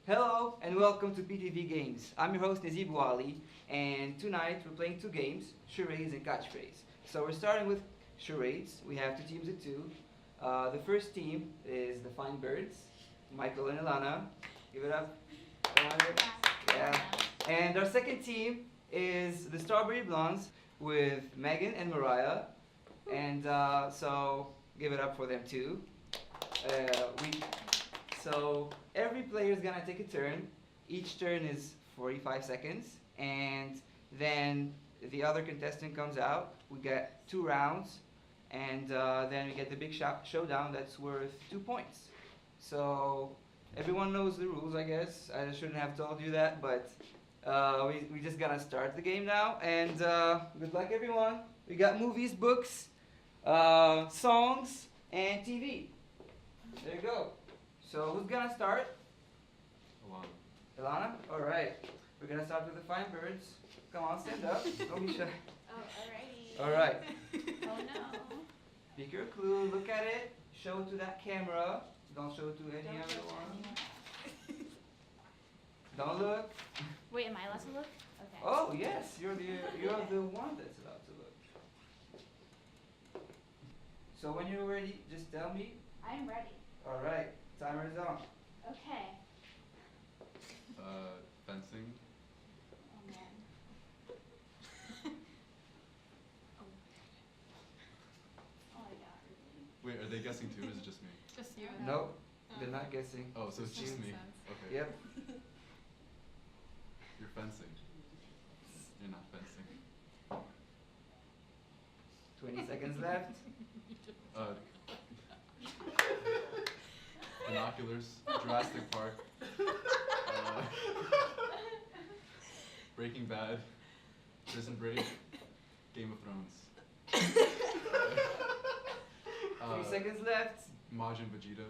Hello and welcome to PTV Games. I'm your host Nazib Wali, and tonight we're playing two games, charades and catchphrase. So we're starting with charades. We have two teams of two. The first team is the Fine Birds, Michael and Ilana. Give it up. Come on, girls. Yeah. And our second team is the Strawberry Blondes with Megan and Mariah. And so give it up for them too. We So every player is gonna take a turn. Each turn is 45 seconds, and then the other contestant comes out. We get 2 rounds, and then we get the big showdown that's worth 2 points. So everyone knows the rules, I guess. I shouldn't have told you that, but we just gotta start the game now. And good luck, everyone. We got movies, books, songs, and TV. There you go. So who's gonna start? Alana. Ilana? Alright. We're gonna start with the Fine Birds. Come on, stand up. Don't be shy. Oh, alrighty. Alright. Oh no. Pick your clue, look at it, show it to that camera. Don't show it to any other one. Don't look. Wait, am I allowed to look? Okay. Oh yes, you're the one that's allowed to look. So when you're ready, just tell me. I'm ready. Alright, timer is on. Okay. Fencing. Oh man. Oh. Oh my god. Wait, are they guessing too, or is it just me? Just you. Nope, they're not guessing. Oh, so it's just you. me. Sense. Okay. Yep. You're fencing. You're not fencing. 20 seconds left. Uh, Binoculars. Jurassic Park. Breaking Bad. Prison Break. Game of Thrones. 3 seconds left. Majin Vegeta.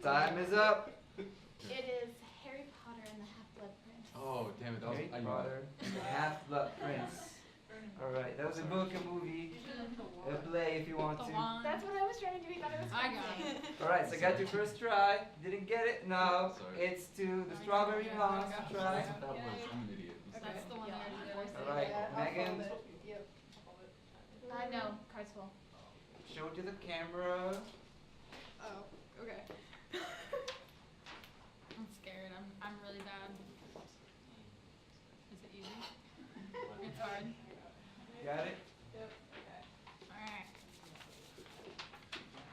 Time is up. It is Harry Potter and the Half-Blood Prince. Oh, damn it! That was Harry I knew Potter and the Half-Blood Prince. Alright, that was a book, a movie, a play if you want The to. wand. That's what I was trying to do. I thought it was I got fencing. it. Alright, so got your first try. Didn't get it? No. Sorry. It's to the Strawberry Blondes to that. try. That's what that was. I'm an idiot. That's the one that I did. Alright, Megan, No, cards full. show it to the camera. Oh, okay. I'm scared. I'm really bad. Is it easy? It's hard. Got it? Alright.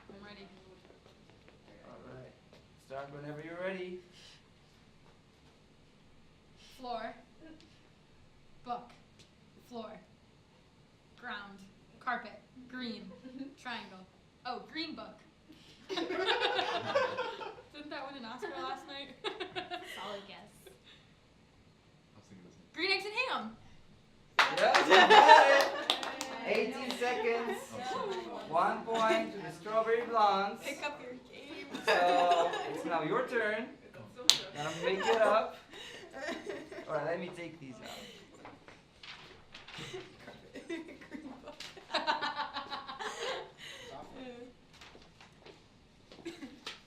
I'm ready. Alright. Start whenever you're ready. Floor. Book. Floor. Ground. Carpet. Green. Triangle. Oh, green book. Didn't that win an Oscar last night? Solid guess. I was thinking this. Green eggs and ham. Yep, you got it. 18 seconds. Oh, sorry. 1 point to the Strawberry Blondes. Pick up your game. So it's now your turn. Gonna make it up. Alright, let me take these out.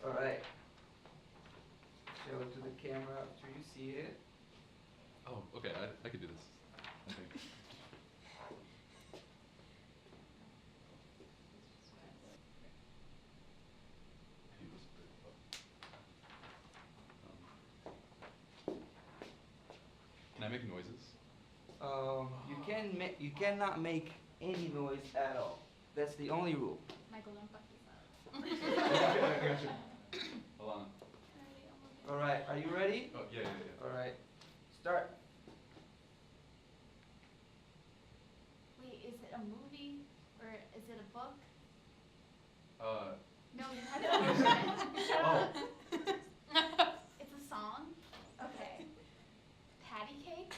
Alright. Show it to the camera after you see it. Oh, okay. I could do this. I think. Can I make noises? You cannot make any noise at all. That's the only rule. Michael, don't fuck this up. I got you. Alana. Alright, are you ready? Oh, yeah. Alright. Start. Wait, is it a movie or is it a book? Uh, No, you have to understand. Shut up. It's a song? Okay. Patty cake?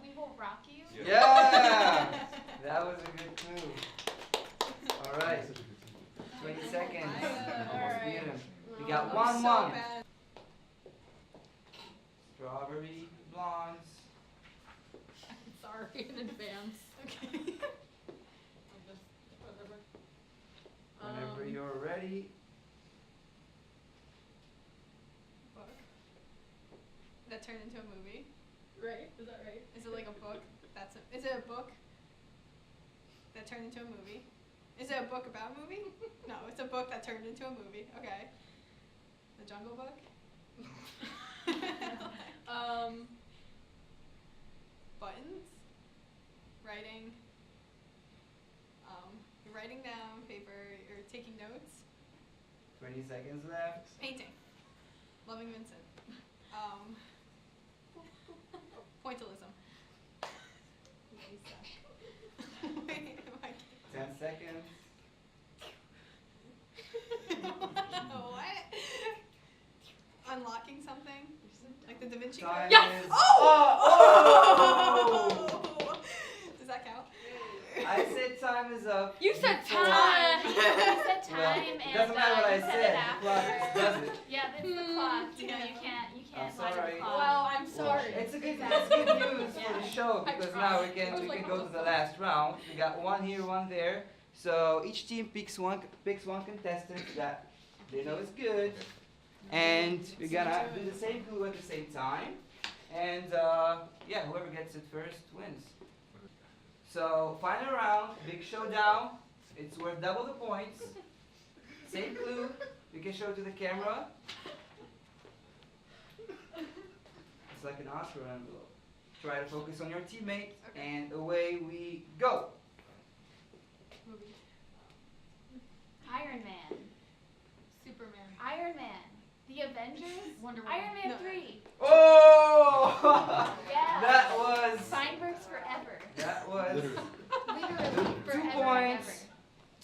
We Will Rock You? Yeah. Yeah! That was a good clue. Alright, Such a good team. 20 seconds. Almost Alright. beat him. We got I'm 1-1. so bad. Strawberry Blondes. I'm sorry in advance. Okay. Whenever you're ready. right? Is that right? Is it like a book? Is it a book that turned into a movie? Is it a book about a movie? No, it's a book that turned into a movie. Okay. The Jungle Book? Buttons? Writing? You're writing down paper, you're taking notes. 20 seconds left. Painting. Loving Vincent. Pointillism. Wait, am I 10 seconds. what? Unlocking something? Like the Da Vinci Time Code? Yes! is- Oh! Does that count? I said time is up. You said before- time. You said time Well, and it doesn't matter what I you said said. it The clock after. does it. Yeah, that's the clock. You know, you can't lie to sorry. the clock. Well, I'm sorry. It's a good, Exactly. it's good news for the show I because tried. now I we was can like, go to what the the last round. We got one here, one there. So each team picks one contestant that they know is good, and we're gonna do the same clue at the same time. And yeah, whoever gets it first wins. So final round, big showdown. It's worth double the points. Same clue. You can show it to the camera. It's like an Oscar envelope. Try to focus on your teammate, Okay. and away we go. Movie. Iron Man. Superman. Iron Man. The Avengers. Wonder Woman. Iron Man No. 3. Oh! Yeah. That was. Feinberg's forever. That was Literally. Literally forever and points. ever.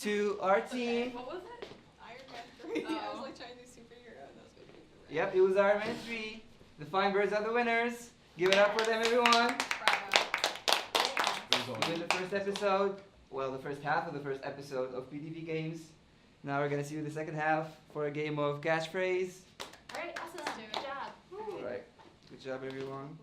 to our team. What was it? Iron Man 3. I Oh. was like trying to do superhero and that was making me feel bad. Yep, it was Iron Man 3. The Feinbergs are the winners. Give it up for them, everyone. Bravo. It was all We did the first episode, well, the first half of the first episode of PTV Games. Now we're gonna see you the second half for a game of catchphrase. Alright, awesome. Let's do it. Good job. Alright, good job, everyone.